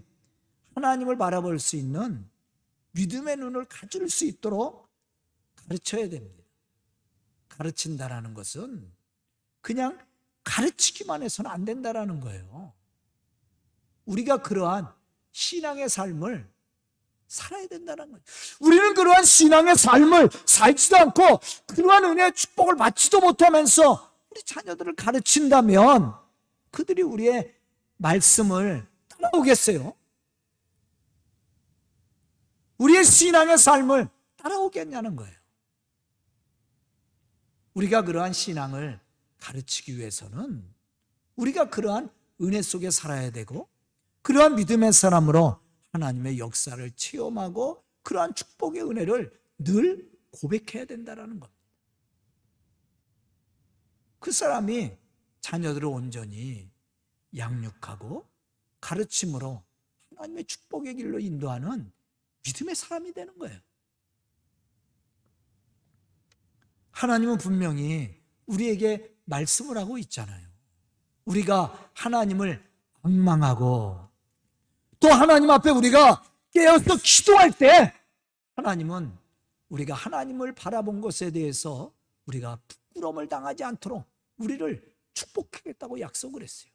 하나님을 바라볼 수 있는 믿음의 눈을 가질 수 있도록 가르쳐야 됩니다. 가르친다라는 것은 그냥 가르치기만 해서는 안 된다라는 거예요. 우리가 그러한 신앙의 삶을 살아야 된다는 거예요. 우리는 그러한 신앙의 삶을 살지도 않고 그러한 은혜의 축복을 받지도 못하면서 우리 자녀들을 가르친다면 그들이 우리의 말씀을 따라오겠어요? 우리의 신앙의 삶을 따라오겠냐는 거예요. 우리가 그러한 신앙을 가르치기 위해서는 우리가 그러한 은혜 속에 살아야 되고 그러한 믿음의 사람으로 하나님의 역사를 체험하고 그러한 축복의 은혜를 늘 고백해야 된다는 겁니다. 그 사람이 자녀들을 온전히 양육하고 가르침으로 하나님의 축복의 길로 인도하는 믿음의 사람이 되는 거예요. 하나님은 분명히 우리에게 말씀을 하고 있잖아요. 우리가 하나님을 앙망하고 또 하나님 앞에 우리가 깨어서 기도할 때 하나님은 우리가 하나님을 바라본 것에 대해서 우리가 부끄러움을 당하지 않도록 우리를 축복하겠다고 약속을 했어요.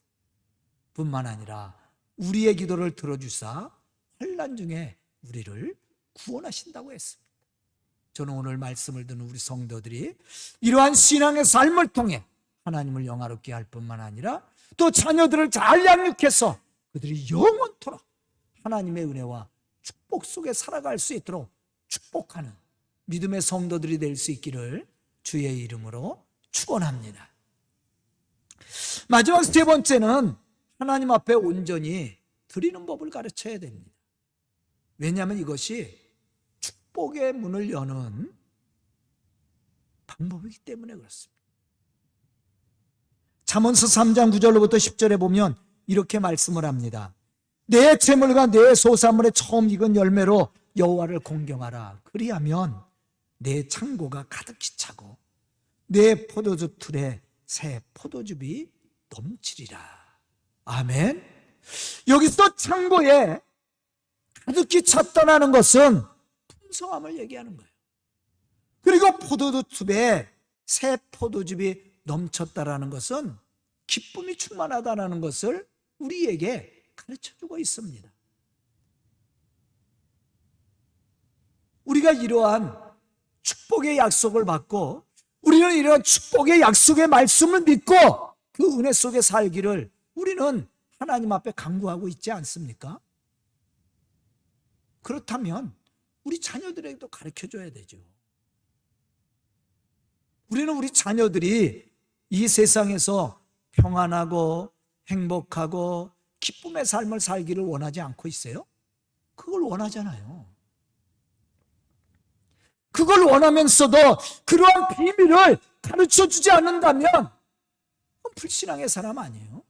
뿐만 아니라 우리의 기도를 들어주사 환난 중에 우리를 구원하신다고 했습니다. 저는 오늘 말씀을 듣는 우리 성도들이 이러한 신앙의 삶을 통해 하나님을 영화롭게 할 뿐만 아니라 또 자녀들을 잘 양육해서 그들이 영원토록 하나님의 은혜와 축복 속에 살아갈 수 있도록 축복하는 믿음의 성도들이 될 수 있기를 주의 이름으로 축원합니다. 마지막 세 번째는 하나님 앞에 온전히 드리는 법을 가르쳐야 됩니다. 왜냐하면 이것이 축복의 문을 여는 방법이기 때문에 그렇습니다. 잠언서 3장 9절로부터 10절에 보면 이렇게 말씀을 합니다. 내 재물과 내 소산물의 처음 익은 열매로 여호와를 공경하라. 그리하면 내 창고가 가득히 차고 내 포도주 틀에 새 포도즙이 넘치리라. 아멘. 여기서 창고에 가득히 찼다는 것은 풍성함을 얘기하는 거예요. 그리고 포도주 粒에 새 포도즙이 넘쳤다라는 것은 기쁨이 충만하다는 것을 우리에게 가르쳐주고 있습니다. 우리가 이러한 축복의 약속을 받고 우리는 이러한 축복의 약속의 말씀을 믿고 그 은혜 속에 살기를 우리는 하나님 앞에 간구하고 있지 않습니까? 그렇다면 우리 자녀들에게도 가르쳐줘야 되죠. 우리는 우리 자녀들이 이 세상에서 평안하고 행복하고 기쁨의 삶을 살기를 원하지 않고 있어요? 그걸 원하잖아요. 그걸 원하면서도 그러한 비밀을 가르쳐주지 않는다면 그건 불신앙의 사람 아니에요?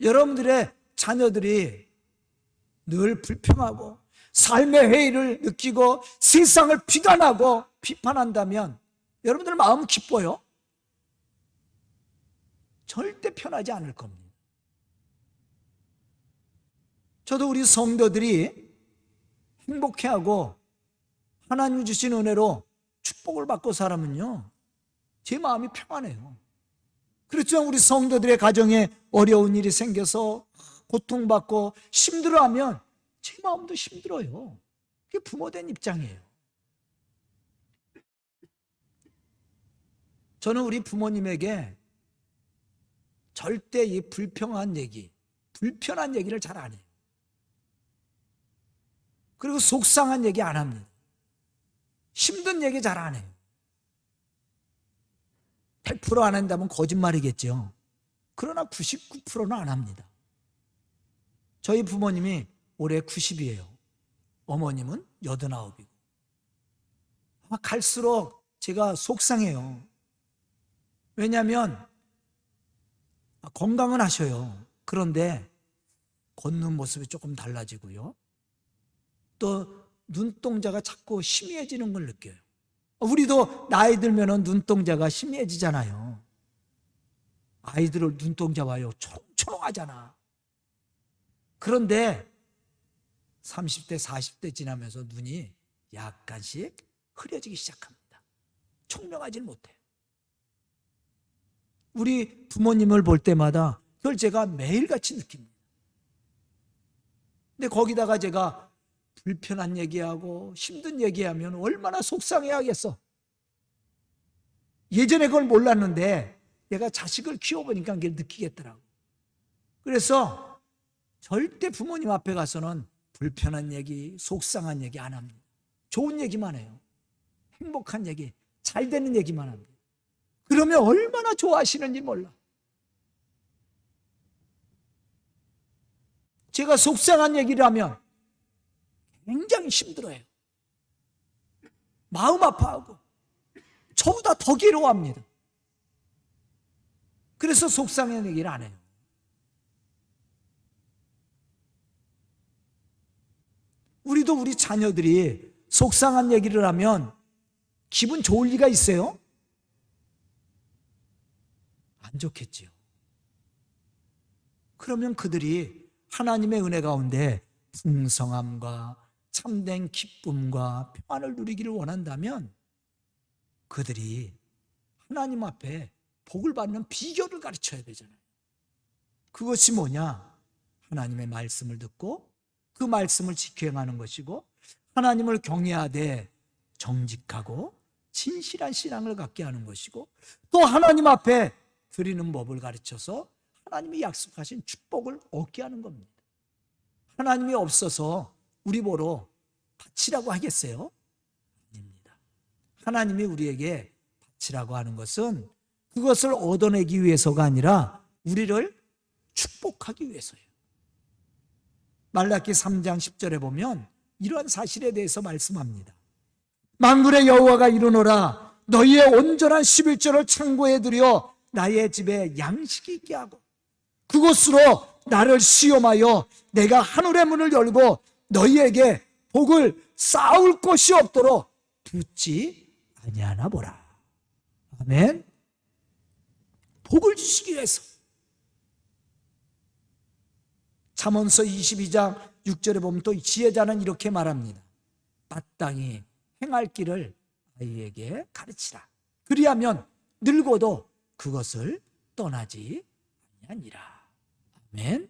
여러분들의 자녀들이 늘 불평하고 삶의 회의를 느끼고 세상을 비관하고 비판한다면 여러분들 마음 기뻐요? 절대 편하지 않을 겁니다. 저도 우리 성도들이 행복해하고 하나님 주신 은혜로 축복을 받고 살면요 제 마음이 평안해요. 그렇지만 우리 성도들의 가정에 어려운 일이 생겨서 고통받고 힘들어하면 제 마음도 힘들어요. 그게 부모된 입장이에요. 저는 우리 부모님에게 절대 이 불평한 얘기, 불편한 얘기를 잘 안 해요. 그리고 속상한 얘기 안 합니다. 힘든 얘기 잘 안 해요. 100% 안 한다면 거짓말이겠죠. 그러나 99%는 안 합니다. 저희 부모님이 올해 90이에요. 어머님은 89이고. 갈수록 제가 속상해요. 왜냐하면 건강은 하셔요. 그런데 걷는 모습이 조금 달라지고요. 또 눈동자가 자꾸 희미해지는 걸 느껴요. 우리도 나이 들면 눈동자가 희미해지잖아요. 아이들을 눈동자 봐요. 초롱초롱하잖아. 그런데 30대, 40대 지나면서 눈이 약간씩 흐려지기 시작합니다. 총명하지 못해요. 우리 부모님을 볼 때마다 그걸 제가 매일같이 느낍니다. 근데 거기다가 제가 불편한 얘기하고 힘든 얘기하면 얼마나 속상해하겠어. 예전에 그걸 몰랐는데 내가 자식을 키워보니까 그걸 느끼겠더라고. 그래서 절대 부모님 앞에 가서는 불편한 얘기, 속상한 얘기 안 합니다. 좋은 얘기만 해요. 행복한 얘기, 잘 되는 얘기만 합니다. 그러면 얼마나 좋아하시는지 몰라. 제가 속상한 얘기를 하면 굉장히 힘들어요. 마음 아파하고 저보다 더 괴로워합니다. 그래서 속상한 얘기를 안 해요. 우리도 우리 자녀들이 속상한 얘기를 하면 기분 좋을 리가 있어요? 안 좋겠지요. 그러면 그들이 하나님의 은혜 가운데 풍성함과 참된 기쁨과 평안을 누리기를 원한다면 그들이 하나님 앞에 복을 받는 비결을 가르쳐야 되잖아요. 그것이 뭐냐? 하나님의 말씀을 듣고 그 말씀을 지켜 행하는 것이고 하나님을 경외하되 정직하고 진실한 신앙을 갖게 하는 것이고 또 하나님 앞에 드리는 법을 가르쳐서 하나님이 약속하신 축복을 얻게 하는 겁니다. 하나님이 없어서 우리 보러 바치라고 하겠어요? 아닙니다. 하나님이 우리에게 바치라고 하는 것은 그것을 얻어내기 위해서가 아니라 우리를 축복하기 위해서예요. 말라기 3장 10절에 보면 이러한 사실에 대해서 말씀합니다. 만군의 여호와가 이르노라 너희의 온전한 11조를 창고에 들여 나의 집에 양식이 있게 하고 그곳으로 나를 시험하여 내가 하늘의 문을 열고 너희에게 복을 쌓을 곳이 없도록 붙지 아니하나 보라. 아멘. 복을 주시기 위해서. 잠언서 22장 6절에 보면 또 지혜자는 이렇게 말합니다. 마땅히 행할 길을 아이에게 가르치라. 그리하면 늙어도 그것을 떠나지 아니하니라. 아멘.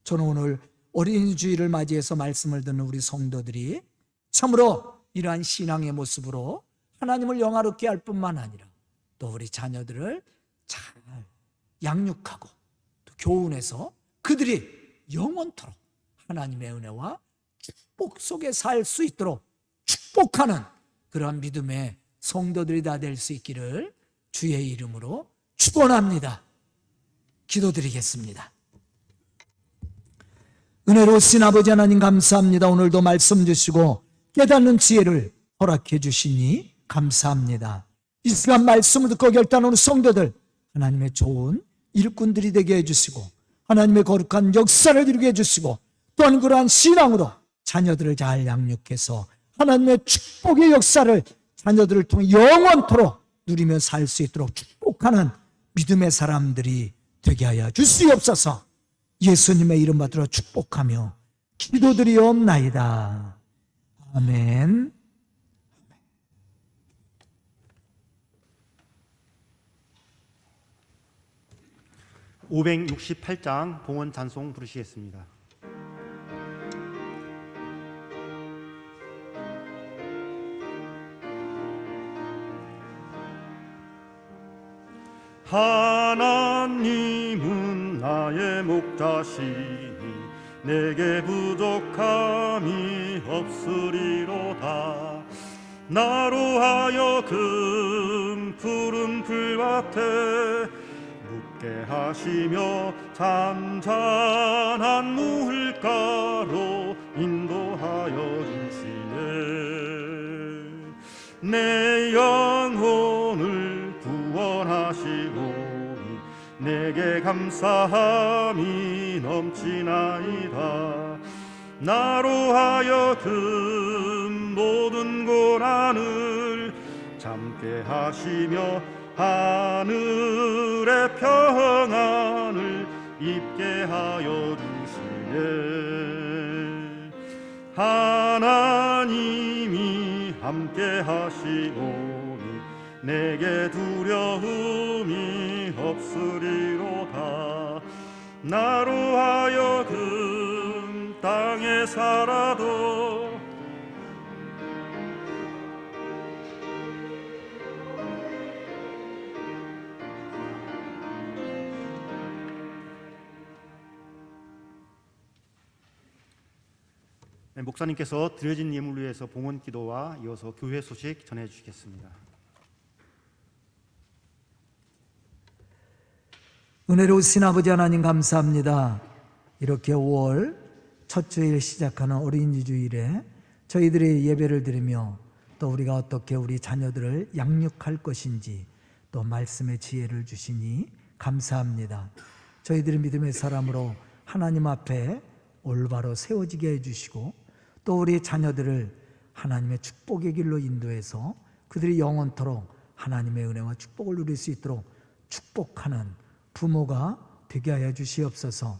저는 오늘 어린이 주일을 맞이해서 말씀을 듣는 우리 성도들이 참으로 이러한 신앙의 모습으로 하나님을 영화롭게 할 뿐만 아니라 또 우리 자녀들을 잘 양육하고 또 교훈해서 그들이 영원토록 하나님의 은혜와 축복 속에 살 수 있도록 축복하는 그러한 믿음의 성도들이 다 될 수 있기를 주의 이름으로 축원합니다. 기도드리겠습니다. 은혜로우신 아버지 하나님 감사합니다. 오늘도 말씀 주시고 깨닫는 지혜를 허락해 주시니 감사합니다. 이 시간 말씀을 듣고 결단하는 성도들 하나님의 좋은 일꾼들이 되게 해주시고 하나님의 거룩한 역사를 이루게 해주시고 또한 그러한 신앙으로 자녀들을 잘 양육해서 하나님의 축복의 역사를 자녀들을 통해 영원토록 누리며 살 수 있도록 축복하는 믿음의 사람들이 되게 하여 주시옵소서. 예수님의 이름 받들어 축복하며 기도드리옵나이다. 아멘. 568장 봉헌 찬송 부르시겠습니다. 하나님은 나의 목자시니 내게 부족함이 없으리로다. 나로 하여금 푸른 풀밭에 함께 하시며 잔잔한 물가로 인도하여 주시네. 내 영혼을 구원하시오니 내게 감사함이 넘치나이다. 나로 하여금 모든 고난을 참게 하시며 하늘의 평안을 입게 하여 주시네. 하나님이 함께 하시오니 내게 두려움이 없으리로다. 나로 하여금 땅에 살아도 목사님께서 드려진 예물을 위해서 봉헌 기도와 이어서 교회 소식 전해 주시겠습니다. 은혜로우신 아버지 하나님 감사합니다. 이렇게 5월 첫 주일 시작하는 어린이 주일에 저희들이 예배를 드리며 또 우리가 어떻게 우리 자녀들을 양육할 것인지 또 말씀의 지혜를 주시니 감사합니다. 저희들이 믿음의 사람으로 하나님 앞에 올바로 세워지게 해주시고 또 우리 자녀들을 하나님의 축복의 길로 인도해서 그들이 영원토록 하나님의 은혜와 축복을 누릴 수 있도록 축복하는 부모가 되게 하여 주시옵소서.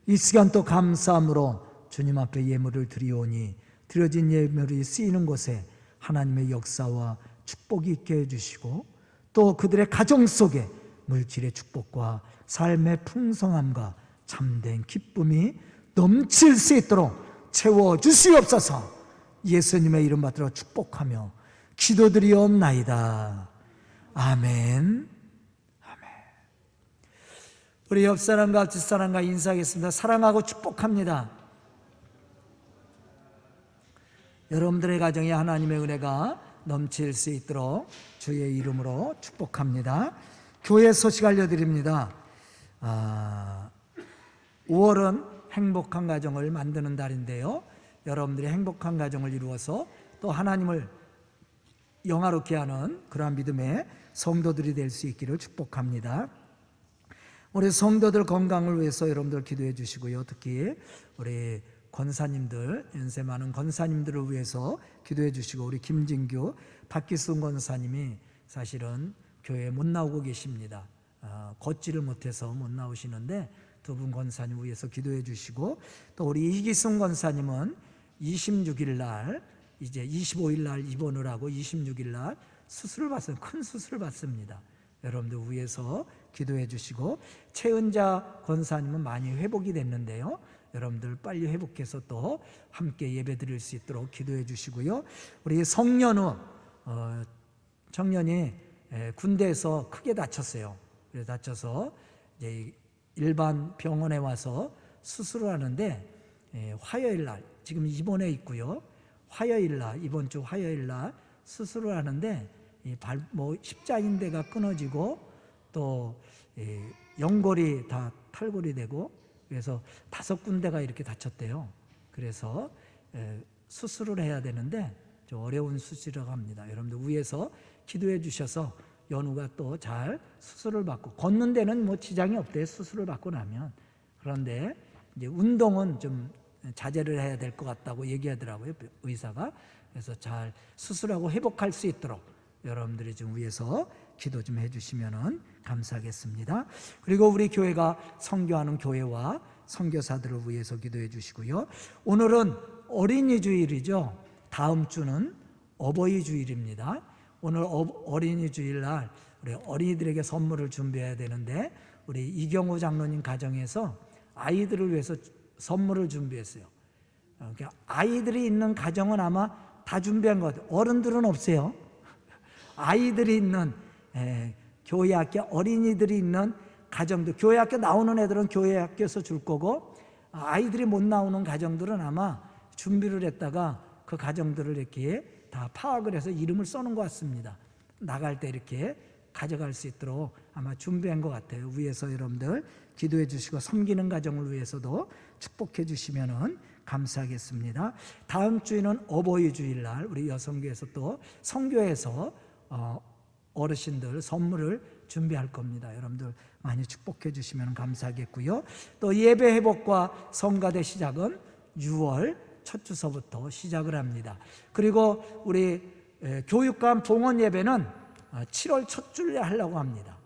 이 시간 또 감사함으로 주님 앞에 예물을 드리오니 드려진 예물이 쓰이는 곳에 하나님의 역사와 축복이 있게 해주시고 또 그들의 가정 속에 물질의 축복과 삶의 풍성함과 참된 기쁨이 넘칠 수 있도록 채워주시옵소서. 예수님의 이름 받들어 축복하며 기도드리옵나이다. 아멘. 우리 옆사람과 뒷사람과 인사하겠습니다. 사랑하고 축복합니다. 여러분들의 가정에 하나님의 은혜가 넘칠 수 있도록 주의 이름으로 축복합니다. 교회 소식 알려드립니다. 5월은 행복한 가정을 만드는 달인데요, 여러분들이 행복한 가정을 이루어서 또 하나님을 영화롭게 하는 그러한 믿음의 성도들이 될 수 있기를 축복합니다. 우리 성도들 건강을 위해서 여러분들 기도해 주시고요, 특히 우리 권사님들, 연세 많은 권사님들을 위해서 기도해 주시고, 우리 김진규, 박기순 권사님이 사실은 교회에 못 나오고 계십니다. 걷지를 못해서 못 나오시는데 두 분 권사님 위해서 기도해 주시고, 또 우리 이기순 권사님은 26일 날, 이제 25일 날 입원을 하고 26일 날 수술을 받습니다. 큰 수술을 받습니다. 여러분들 위해서 기도해 주시고, 최은자 권사님은 많이 회복이 됐는데요, 여러분들 빨리 회복해서 또 함께 예배 드릴 수 있도록 기도해 주시고요. 우리 성년우 청년이 군대에서 크게 다쳤어요. 그래서 다쳐서 이제 일반 병원에 와서 수술을 하는데 화요일 날, 지금 입원해 있고요, 화요일 날, 이번 주 화요일 날 수술을 하는데 십자인대가 끊어지고 또 연골이 다 탈골이 되고, 그래서 5군데가 이렇게 다쳤대요. 그래서 수술을 해야 되는데 좀 어려운 수술이라고 합니다. 여러분들 위해서 기도해 주셔서 연우가 또 잘 수술을 받고, 걷는 데는 뭐 지장이 없대요, 수술을 받고 나면. 그런데 이제 운동은 좀 자제를 해야 될 것 같다고 얘기하더라고요, 의사가. 그래서 잘 수술하고 회복할 수 있도록 여러분들이 좀 위해서 기도 좀 해주시면 감사하겠습니다. 그리고 우리 교회가 선교하는 교회와 선교사들을 위해서 기도해 주시고요. 오늘은 어린이 주일이죠. 다음 주는 어버이 주일입니다. 오늘 어린이 주일날 우리 어린이들에게 선물을 준비해야 되는데, 우리 이경우 장로님 가정에서 아이들을 위해서 선물을 준비했어요. 그러니까 아이들이 있는 가정은 아마 다 준비한 것 같아요. 어른들은 없어요. 아이들이 있는 교회 학교, 어린이들이 있는 가정들, 교회 학교 나오는 애들은 교회 학교에서 줄 거고, 아이들이 못 나오는 가정들은 아마 준비를 했다가 그 가정들을 이렇게 다 파악을 해서 이름을 써놓은 것 같습니다. 나갈 때 이렇게 가져갈 수 있도록 아마 준비한 것 같아요. 위에서 여러분들 기도해 주시고 섬기는 가정을 위해서도 축복해 주시면 감사하겠습니다. 다음 주에는 어버이 주일날 우리 여성교회에서 또 성교회에서 어르신들 선물을 준비할 겁니다. 여러분들 많이 축복해 주시면 감사하겠고요. 또 예배 회복과 성가대 시작은 6월 첫 주서부터 시작을 합니다. 그리고 우리 교육감 봉헌 예배는 7월 첫 주일에 하려고 합니다.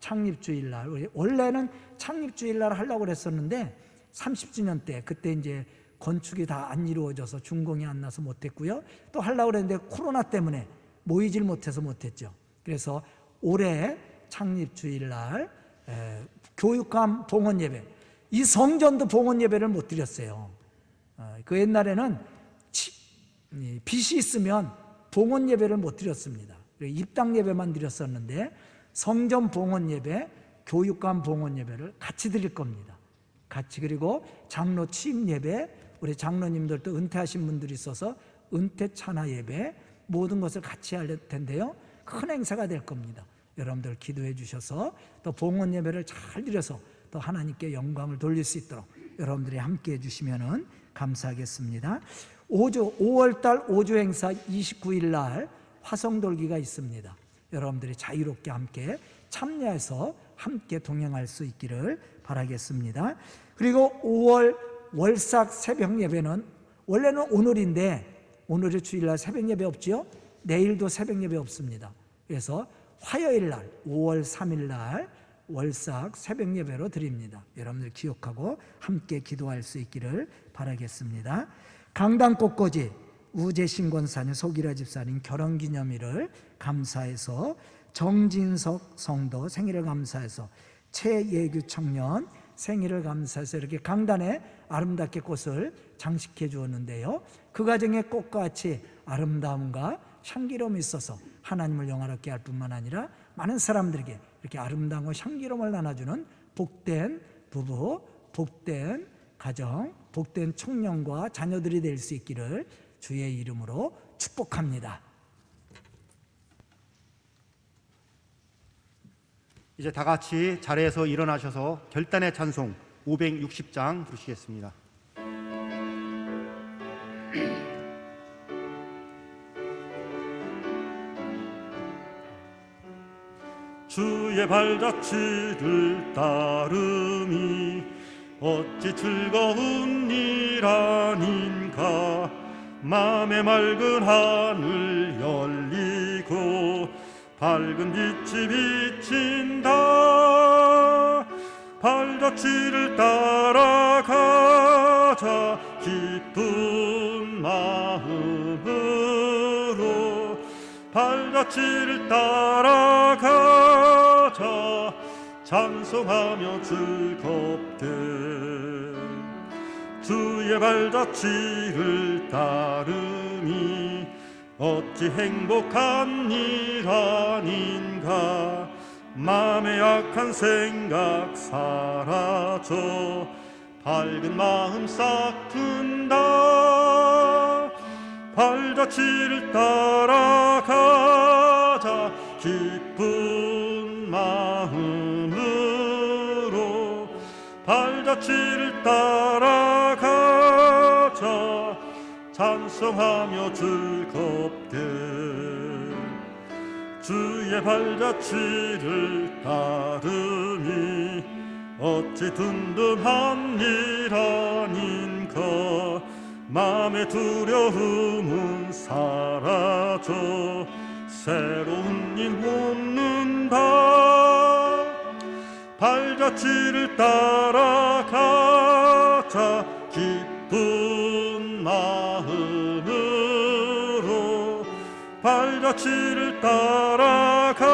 창립주일날, 원래는 창립주일날 하려고 그랬었는데 30주년 때 그때 이제 건축이 다 안 이루어져서 준공이 안 나서 못했고요. 또 하려고 그랬는데 코로나 때문에 모이질 못해서 못했죠. 그래서 올해 창립주일날 교육감 봉헌 예배, 이 성전도 봉헌 예배를 못 드렸어요. 그 옛날에는 빚이 있으면 봉헌 예배를 못 드렸습니다. 입당 예배만 드렸었는데 성전 봉헌 예배, 교육감 봉헌 예배를 같이 드릴 겁니다. 같이. 그리고 장로 취임 예배, 우리 장로님들도 은퇴하신 분들이 있어서 은퇴 찬화 예배, 모든 것을 같이 할 텐데요. 큰 행사가 될 겁니다. 여러분들 기도해 주셔서 또 봉헌 예배를 잘 드려서 또 하나님께 영광을 돌릴 수 있도록 여러분들이 함께 해주시면 감사하겠습니다. 5월달 5주 행사 29일 날 화성돌기가 있습니다. 여러분들이 자유롭게 함께 참여해서 함께 동행할 수 있기를 바라겠습니다. 그리고 5월 월삭 새벽 예배는 원래는 오늘인데 오늘이 주일날 새벽 예배 없지요? 내일도 새벽 예배 없습니다. 그래서 화요일 날 5월 3일 날 월삭 새벽 예배로 드립니다. 여러분들 기억하고 함께 기도할 수 있기를 바라겠습니다. 강당 꽃꽂이 우재신권사님 소기라 집사님 결혼기념일을 감사해서, 정진석 성도 생일을 감사해서, 최예규 청년 생일을 감사해서 이렇게 강단에 아름답게 꽃을 장식해 주었는데요. 그 가정의 꽃과 같이 아름다움과 향기로움이 있어서 하나님을 영화롭게 할 뿐만 아니라 많은 사람들에게 이렇게 아름다움과 향기로움을 나눠주는 복된 부부, 복된 가정, 복된 청년과 자녀들이 될 수 있기를 주의 이름으로 축복합니다. 이제 다 같이 자리에서 일어나셔서 결단의 찬송 560장 부르시겠습니다. 주의 발자취를 따름이 어찌 즐거운 일 아닌가. 맘에 맑은 하늘 열리고 밝은 빛이 비친다. 발자취를 따라가자 기쁜 마음으로. 발자취를 따라가자 찬송하며 즐겁게. 주의 발자취를 따르니 어찌 행복한 일 아닌가. 맘에 약한 생각 사라져 밝은 마음 싹 튼다. 발자취를 따라가자 기쁜 마음으로. 발자취를 따라가자 찬송하며 즐겁게. 주의 발자취를 따르니 어찌 든든한 일 아닌가. 맘의 두려움은 사라져 새로운 힘 얻는다. 발자취를 따라가자 기쁜 마음으로. 발자취를 따라가자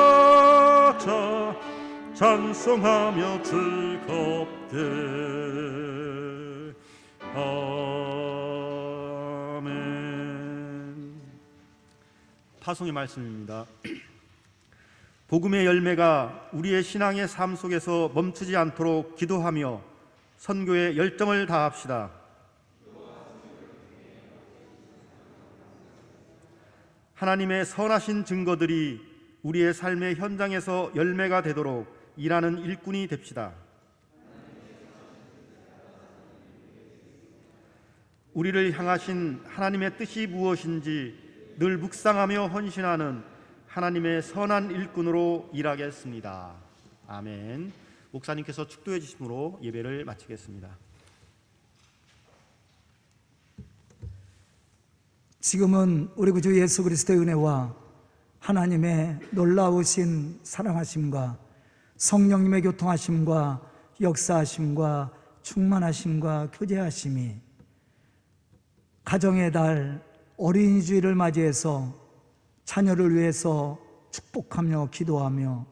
찬송하며 즐겁게. 아멘. 파송의 말씀입니다. 복음의 열매가 우리의 신앙의 삶 속에서 멈추지 않도록 기도하며 선교에 열정을 다합시다. 하나님의 선하신 증거들이 우리의 삶의 현장에서 열매가 되도록 일하는 일꾼이 됩시다. 우리를 향하신 하나님의 뜻이 무엇인지 늘 묵상하며 헌신하는 하나님의 선한 일꾼으로 일하겠습니다. 아멘. 목사님께서 축도해 주심으로 예배를 마치겠습니다. 지금은 우리 구주 예수 그리스도의 은혜와 하나님의 놀라우신 사랑하심과 성령님의 교통하심과 역사하심과 충만하심과 교제하심이 가정의 달 어린이 주일을 맞이해서 자녀를 위해서 축복하며 기도하며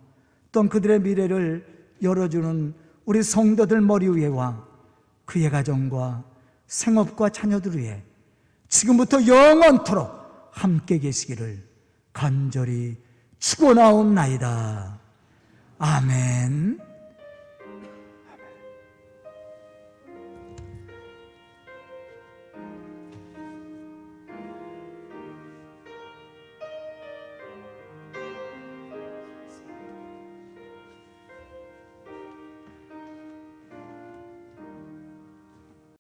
또한 그들의 미래를 열어주는 우리 성도들 머리 위에와 그의 가정과 생업과 자녀들 위해 지금부터 영원토록 함께 계시기를 간절히 축원하옵나이다. 아멘.